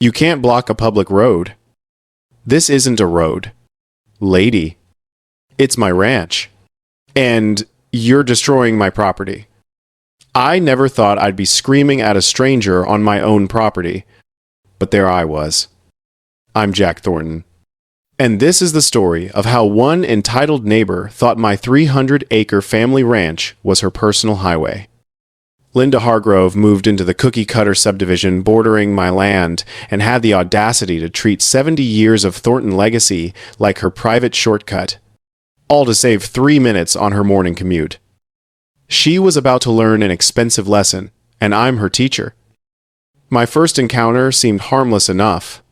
You can't block a public road. This isn't a road. Lady, it's my ranch. And you're destroying my property. I never thought I'd be screaming at a stranger on my own property. But there I was. I'm Jack Thornton. And this is the story of how one entitled neighbor thought my 300-acre family ranch was her personal highway. Linda Hargrove moved into the cookie-cutter subdivision bordering my land and had the audacity to treat 70 years of Thornton legacy like her private shortcut, all to save 3 minutes on her morning commute. She was about to learn an expensive lesson, and I'm her teacher. My first encounter seemed harmless enough.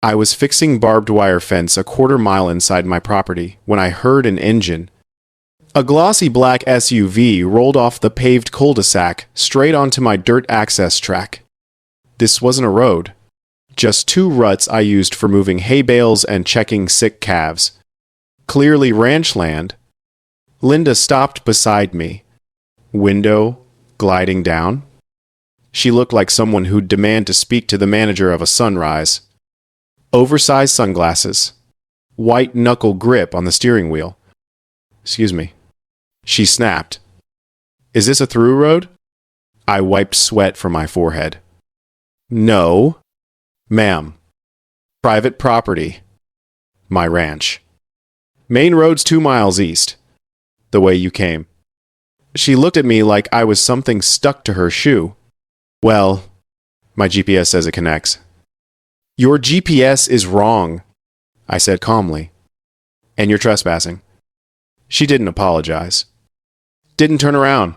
I was fixing barbed wire fence a quarter mile inside my property when I heard an engine. A glossy black SUV rolled off the paved cul-de-sac straight onto my dirt access track. This wasn't a road, just 2 ruts I used for moving hay bales and checking sick calves. Clearly ranch land. Linda stopped beside me, window gliding down. She looked like someone who'd demand to speak to the manager of a sunrise. Oversized sunglasses, white knuckle grip on the steering wheel. Excuse me. She snapped. Is this a through road? I wiped sweat from my forehead. No, ma'am. Private property. My ranch. Main road's 2 miles east. The way you came. She looked at me like I was something stuck to her shoe. Well, my GPS says it connects. Your GPS is wrong, I said calmly. And you're trespassing. She didn't apologize. Didn't turn around.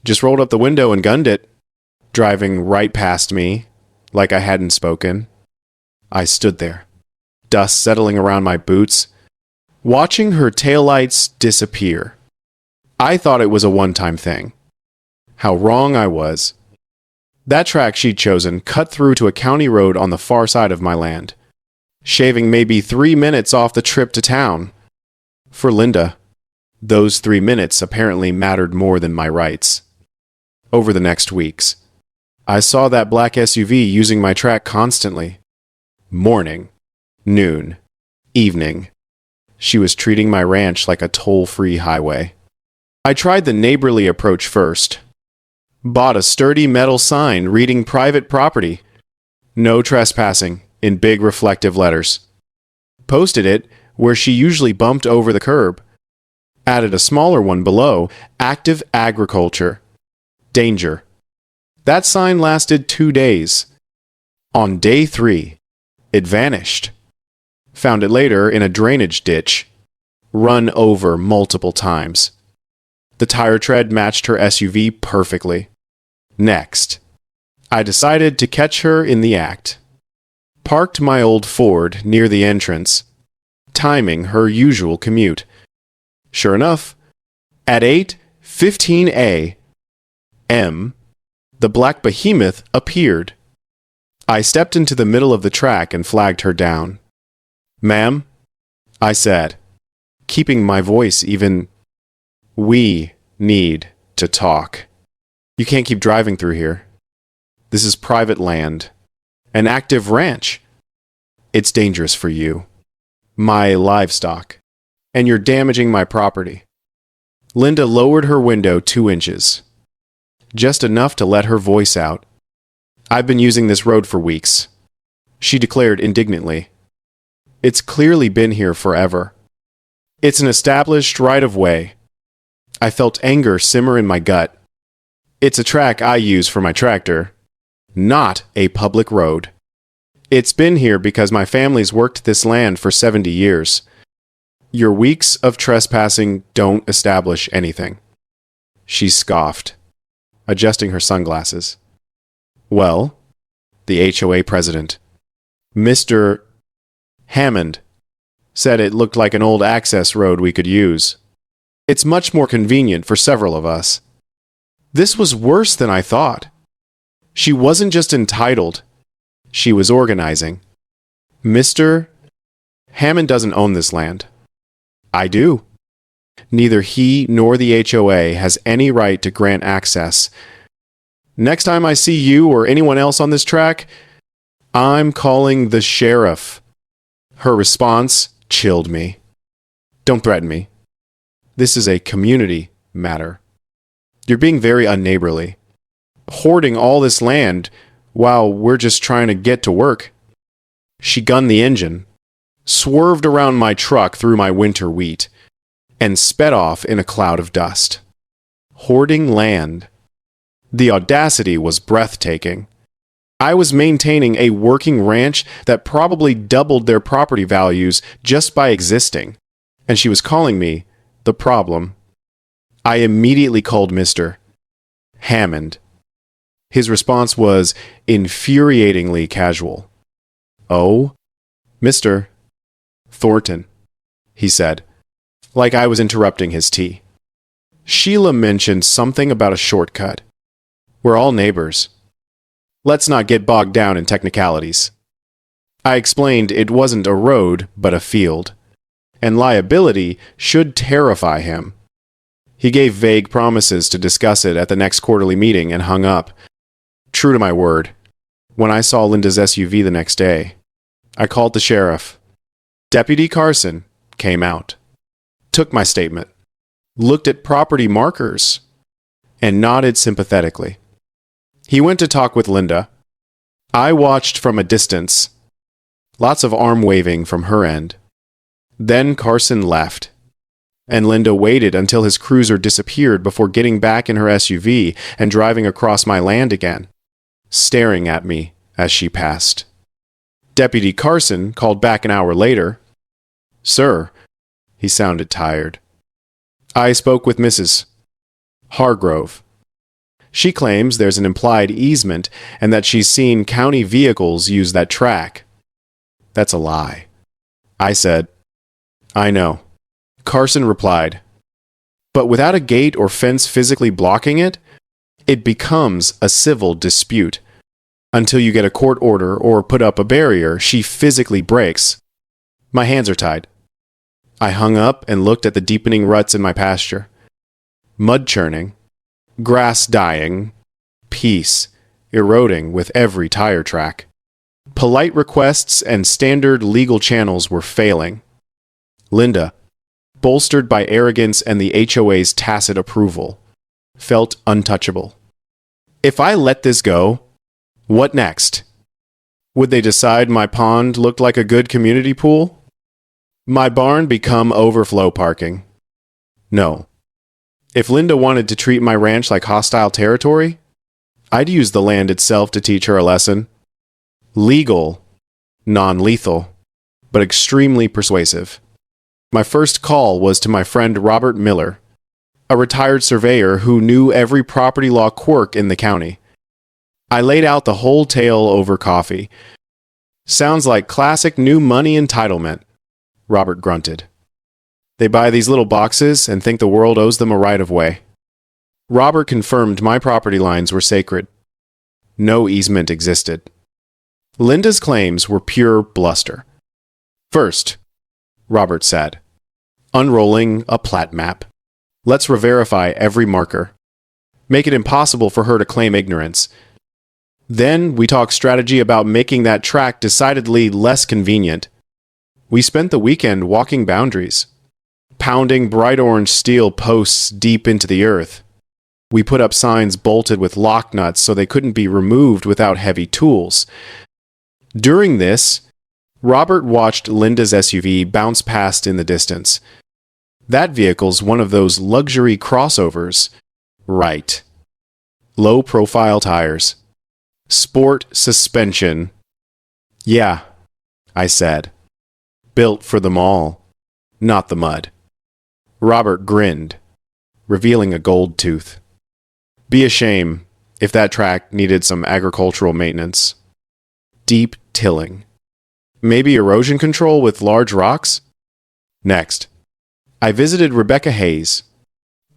Just rolled up the window and gunned it, driving right past me, like I hadn't spoken. I stood there, dust settling around my boots, watching her taillights disappear. I thought it was a one-time thing. How wrong I was. That track she'd chosen cut through to a county road on the far side of my land, shaving maybe 3 minutes off the trip to town. For Linda, those 3 minutes apparently mattered more than my rights. Over the next weeks, I saw that black SUV using my track constantly. Morning, noon, evening. She was treating my ranch like a toll-free highway. I tried the neighborly approach first. Bought a sturdy metal sign reading private property. No trespassing, in big reflective letters. Posted it where she usually bumped over the curb. Added a smaller one below, active agriculture. Danger. That sign lasted 2 days. On day 3, it vanished. Found it later in a drainage ditch. Run over multiple times. The tire tread matched her SUV perfectly. Next, I decided to catch her in the act. Parked my old Ford near the entrance, timing her usual commute. Sure enough, at 8:15 a.m., the black behemoth appeared. I stepped into the middle of the track and flagged her down. Ma'am, I said, keeping my voice even. We need to talk. You can't keep driving through here. This is private land. An active ranch. It's dangerous for you. My livestock. And you're damaging my property. Linda lowered her window 2 inches. Just enough to let her voice out. I've been using this road for weeks. She declared indignantly. It's clearly been here forever. It's an established right-of-way. I felt anger simmer in my gut. It's a track I use for my tractor, not a public road. It's been here because my family's worked this land for 70 years. Your weeks of trespassing don't establish anything. She scoffed, adjusting her sunglasses. Well, the HOA president, Mr. Hammond, said it looked like an old access road we could use. It's much more convenient for several of us. This was worse than I thought. She wasn't just entitled. She was organizing. Mr. Hammond doesn't own this land. I do. Neither he nor the HOA has any right to grant access. Next time I see you or anyone else on this track, I'm calling the sheriff. Her response chilled me. Don't threaten me. This is a community matter. You're being very unneighborly. Hoarding all this land while we're just trying to get to work. She gunned the engine, swerved around my truck through my winter wheat, and sped off in a cloud of dust. Hoarding land. The audacity was breathtaking. I was maintaining a working ranch that probably doubled their property values just by existing, and she was calling me the problem. I immediately called Mr. Hammond. His response was infuriatingly casual. "Oh, Mr. Thornton," he said, like I was interrupting his tea. "Sheila mentioned something about a shortcut. We're all neighbors. Let's not get bogged down in technicalities." I explained it wasn't a road, but a field, and liability should terrify him. He gave vague promises to discuss it at the next quarterly meeting and hung up. True to my word, when I saw Linda's SUV the next day, I called the sheriff. Deputy Carson came out, took my statement, looked at property markers, and nodded sympathetically. He went to talk with Linda. I watched from a distance, lots of arm waving from her end. Then Carson left, and Linda waited until his cruiser disappeared before getting back in her SUV and driving across my land again, staring at me as she passed. Deputy Carson called back an hour later. "Sir," he sounded tired. "I spoke with Mrs. Hargrove. She claims there's an implied easement and that she's seen county vehicles use that track." "That's a lie." I said. "I know." Carson replied, "But without a gate or fence physically blocking it, it becomes a civil dispute. Until you get a court order or put up a barrier, she physically breaks." My hands are tied. I hung up and looked at the deepening ruts in my pasture. Mud churning, grass dying, peace eroding with every tire track. Polite requests and standard legal channels were failing. Linda, bolstered by arrogance and the HOA's tacit approval, felt untouchable. If I let this go, what next? Would they decide my pond looked like a good community pool? My barn become overflow parking? No. If Linda wanted to treat my ranch like hostile territory, I'd use the land itself to teach her a lesson. Legal, non-lethal, but extremely persuasive. My first call was to my friend Robert Miller, a retired surveyor who knew every property law quirk in the county. I laid out the whole tale over coffee. "Sounds like classic new money entitlement," Robert grunted. "They buy these little boxes and think the world owes them a right-of-way." Robert confirmed my property lines were sacred. No easement existed. Linda's claims were pure bluster. "First," Robert said, unrolling a plat map, "let's re-verify every marker. Make it impossible for her to claim ignorance. Then we talk strategy about making that track decidedly less convenient. We spent the weekend walking boundaries, pounding bright orange steel posts deep into the earth. We put up signs bolted with lock nuts so they couldn't be removed without heavy tools. During this, Robert watched Linda's SUV bounce past in the distance. That vehicle's one of those luxury crossovers. Right. Low-profile tires. Sport suspension. "Yeah," I said. "Built for the mall, not the mud." Robert grinned, revealing a gold tooth. Be a shame if that track needed some agricultural maintenance. Deep tilling. Maybe erosion control with large rocks? Next, I visited Rebecca Hayes,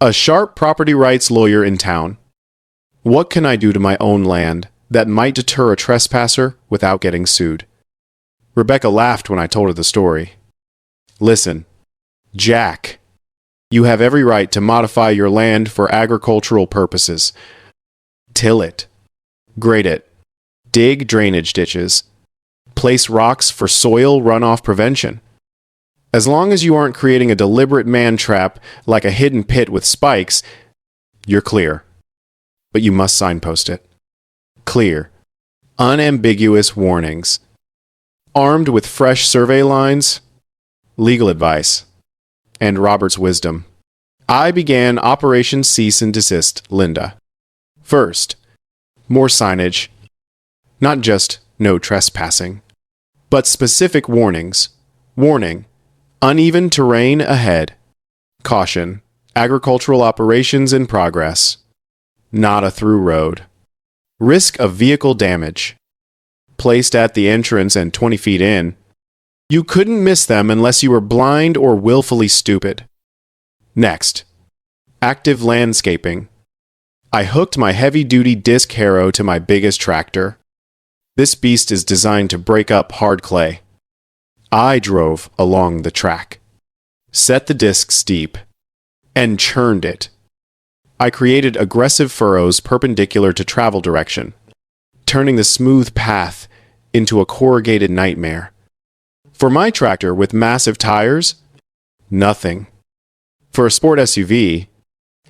a sharp property rights lawyer in town. What can I do to my own land that might deter a trespasser without getting sued? Rebecca laughed when I told her the story. "Listen, Jack, you have every right to modify your land for agricultural purposes. Till it, grade it, dig drainage ditches, Place rocks for soil runoff prevention. As long as you aren't creating a deliberate man trap like a hidden pit with spikes, you're clear. But you must signpost it. Clear, unambiguous warnings. Armed with fresh survey lines, legal advice, and Robert's wisdom, I began Operation Cease and Desist, Linda. First, more signage. Not just no trespassing, but specific warnings. Warning, uneven terrain ahead. Caution, agricultural operations in progress. Not a through road. Risk of vehicle damage. Placed at the entrance and 20 feet in. You couldn't miss them unless you were blind or willfully stupid. Next, active landscaping. I hooked my heavy-duty disc harrow to my biggest tractor. This beast is designed to break up hard clay. I drove along the track, set the disc steep, and churned it. I created aggressive furrows perpendicular to travel direction, turning the smooth path into a corrugated nightmare. For my tractor with massive tires, nothing. For a sport SUV,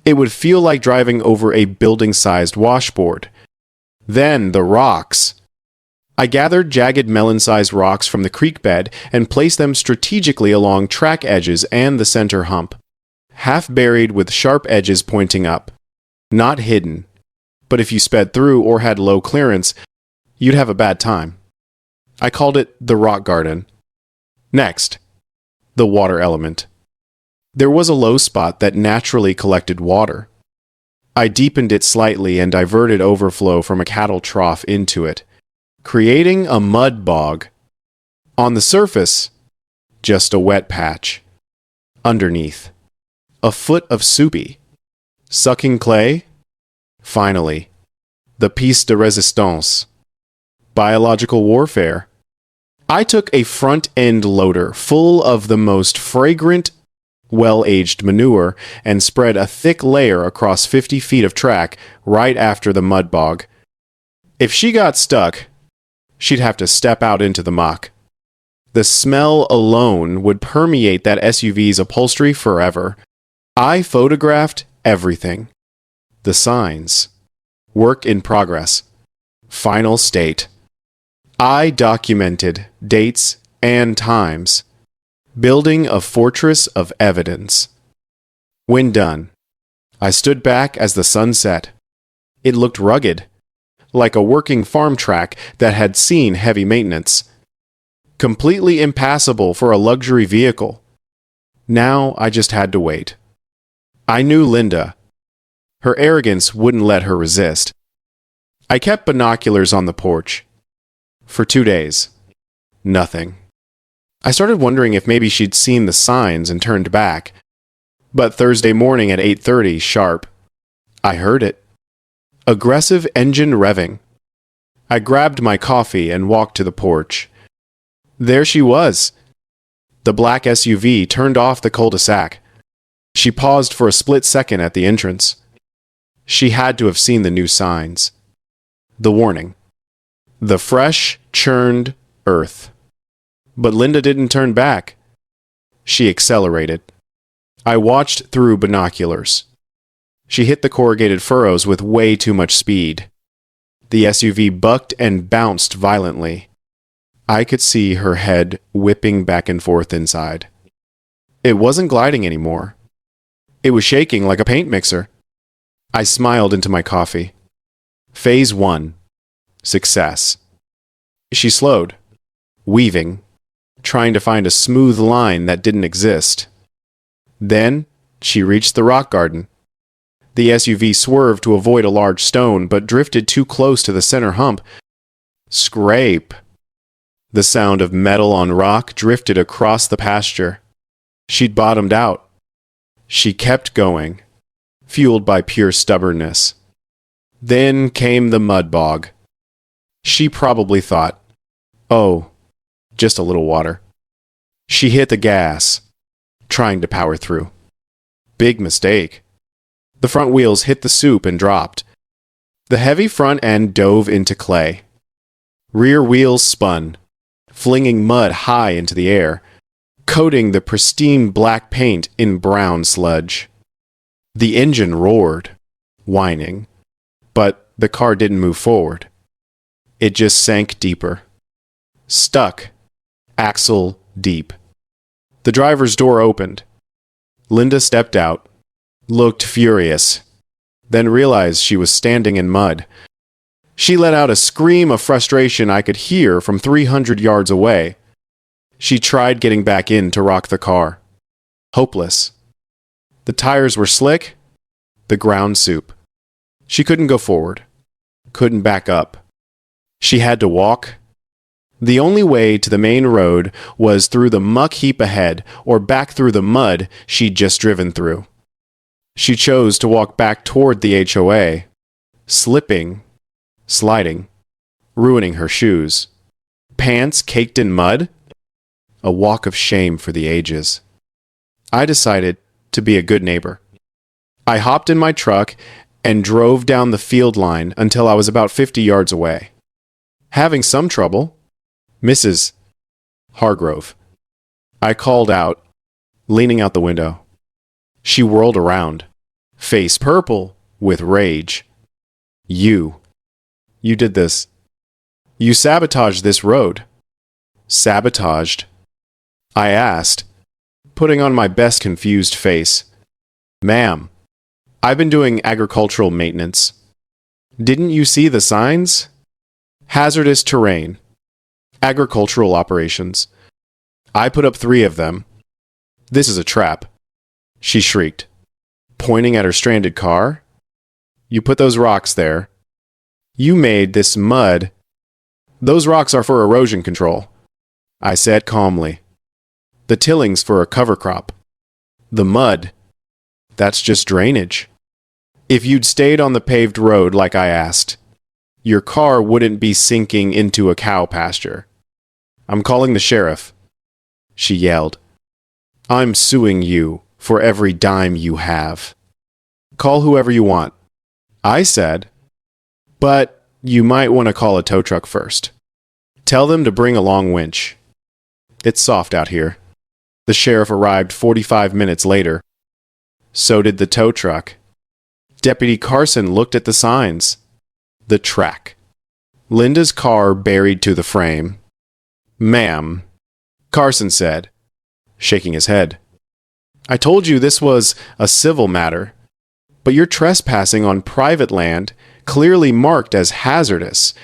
it would feel like driving over a building-sized washboard. Then the rocks. I gathered jagged melon-sized rocks from the creek bed and placed them strategically along track edges and the center hump, half buried with sharp edges pointing up. Not hidden, but if you sped through or had low clearance, you'd have a bad time. I called it the rock garden. Next, the water element. There was a low spot that naturally collected water. I deepened it slightly and diverted overflow from a cattle trough into it, creating a mud bog. On the surface, just a wet patch. Underneath, a foot of soupy. Sucking clay? Finally, the piece de resistance. Biological warfare. I took a front-end loader full of the most fragrant, well-aged manure and spread a thick layer across 50 feet of track right after the mud bog. If she got stuck, she'd have to step out into the muck. The smell alone would permeate that SUV's upholstery forever. I photographed everything. The signs. Work in progress. Final state. I documented dates and times. Building a fortress of evidence. When done, I stood back as the sun set. It looked rugged, like a working farm track that had seen heavy maintenance. Completely impassable for a luxury vehicle. Now I just had to wait. I knew Linda. Her arrogance wouldn't let her resist. I kept binoculars on the porch. For 2 days. Nothing. I started wondering if maybe she'd seen the signs and turned back. But Thursday morning at 8:30 sharp, I heard it. Aggressive engine revving. I grabbed my coffee and walked to the porch. There she was. The black SUV turned off the cul-de-sac. She paused for a split second at the entrance. She had to have seen the new signs. The warning. The fresh, churned earth. But Linda didn't turn back. She accelerated. I watched through binoculars. She hit the corrugated furrows with way too much speed. The SUV bucked and bounced violently. I could see her head whipping back and forth inside. It wasn't gliding anymore. It was shaking like a paint mixer. I smiled into my coffee. Phase 1. Success. She slowed, weaving, trying to find a smooth line that didn't exist. Then she reached the rock garden. The SUV swerved to avoid a large stone, but drifted too close to the center hump. Scrape. The sound of metal on rock drifted across the pasture. She'd bottomed out. She kept going, fueled by pure stubbornness. Then came the mud bog. She probably thought, oh, just a little water. She hit the gas, trying to power through. Big mistake. The front wheels hit the soup and dropped. The heavy front end dove into clay. Rear wheels spun, flinging mud high into the air, coating the pristine black paint in brown sludge. The engine roared, whining, but the car didn't move forward. It just sank deeper. Stuck, axle deep. The driver's door opened. Linda stepped out, looked furious, then realized she was standing in mud. She let out a scream of frustration I could hear from 300 yards away. She tried getting back in to rock the car. Hopeless. The tires were slick, the ground soup. She couldn't go forward, couldn't back up. She had to walk. The only way to the main road was through the muck heap ahead or back through the mud she'd just driven through. She chose to walk back toward the HOA, slipping, sliding, ruining her shoes. Pants caked in mud? A walk of shame for the ages. I decided to be a good neighbor. I hopped in my truck and drove down the field line until I was about 50 yards away. Having some trouble, Mrs. Hargrove. I called out, leaning out the window. She whirled around, face purple with rage. You did this. You sabotaged this road. Sabotaged? I asked, putting on my best confused face. Ma'am, I've been doing agricultural maintenance. Didn't you see the signs? Hazardous terrain. Agricultural operations. I put up 3 of them. This is a trap. She shrieked, pointing at her stranded car. You put those rocks there. You made this mud. Those rocks are for erosion control, I said calmly. The tilling's for a cover crop. The mud, that's just drainage. If you'd stayed on the paved road like I asked, your car wouldn't be sinking into a cow pasture. I'm calling the sheriff, she yelled. I'm suing you for every dime you have. Call whoever you want, I said, but you might want to call a tow truck first. Tell them to bring a long winch. It's soft out here. The sheriff arrived 45 minutes later. So did the tow truck. Deputy Carson looked at the signs. The track. Linda's car buried to the frame. Ma'am, Carson said, shaking his head. I told you this was a civil matter, but you're trespassing on private land clearly marked as hazardous.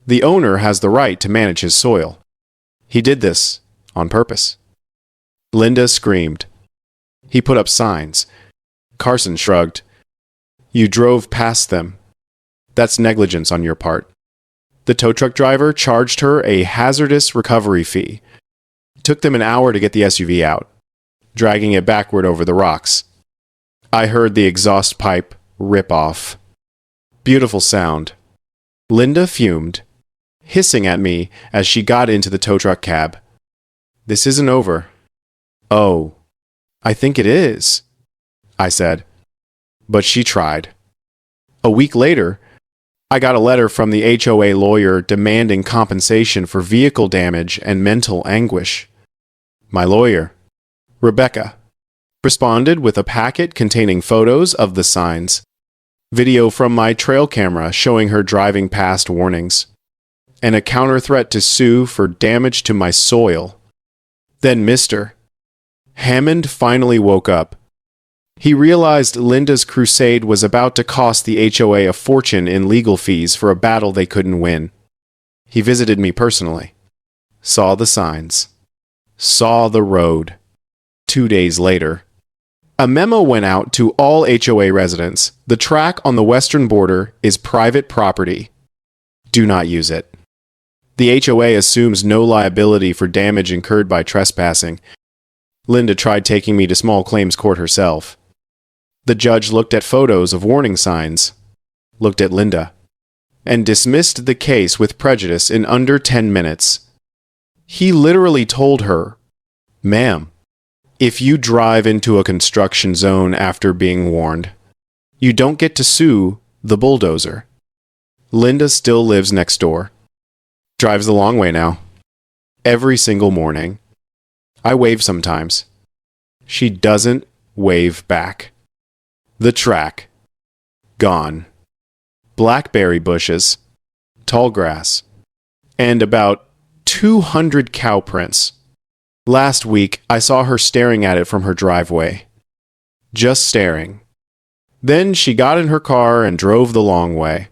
The owner has the right to manage his soil. He did this on purpose. Linda screamed. He put up signs. Carson shrugged. You drove past them. That's negligence on your part. The tow truck driver charged her a hazardous recovery fee. It took them an hour to get the SUV out, dragging it backward over the rocks. I heard the exhaust pipe rip off. Beautiful sound. Linda fumed, hissing at me as she got into the tow truck cab. This isn't over. Oh, I think it is, I said. But she tried. A week later, I got a letter from the HOA lawyer demanding compensation for vehicle damage and mental anguish. My lawyer, Rebecca, responded with a packet containing photos of the signs, video from my trail camera showing her driving past warnings, and a counter threat to sue for damage to my soil. Then Mr. Hammond finally woke up. He realized Linda's crusade was about to cost the HOA a fortune in legal fees for a battle they couldn't win. He visited me personally, saw the signs, saw the road. 2 days later, a memo went out to all HOA residents. The track on the western border is private property. Do not use it. The HOA assumes no liability for damage incurred by trespassing. Linda tried taking me to small claims court herself. The judge looked at photos of warning signs, looked at Linda, and dismissed the case with prejudice in under 10 minutes. He literally told her, Ma'am, if you drive into a construction zone after being warned, you don't get to sue the bulldozer. Linda still lives next door. Drives the long way now. every single morning. I wave sometimes. She doesn't wave back. The track. Gone. Blackberry bushes. Tall grass. And about 200 cow prints. Last week, I saw her staring at it from her driveway. Just staring. Then she got in her car and drove the long way.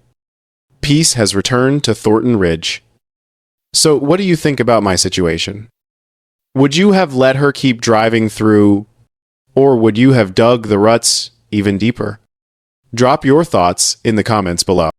Peace has returned to Thornton Ridge. So, what do you think about my situation? Would you have let her keep driving through, or would you have dug the ruts even deeper? Drop your thoughts in the comments below.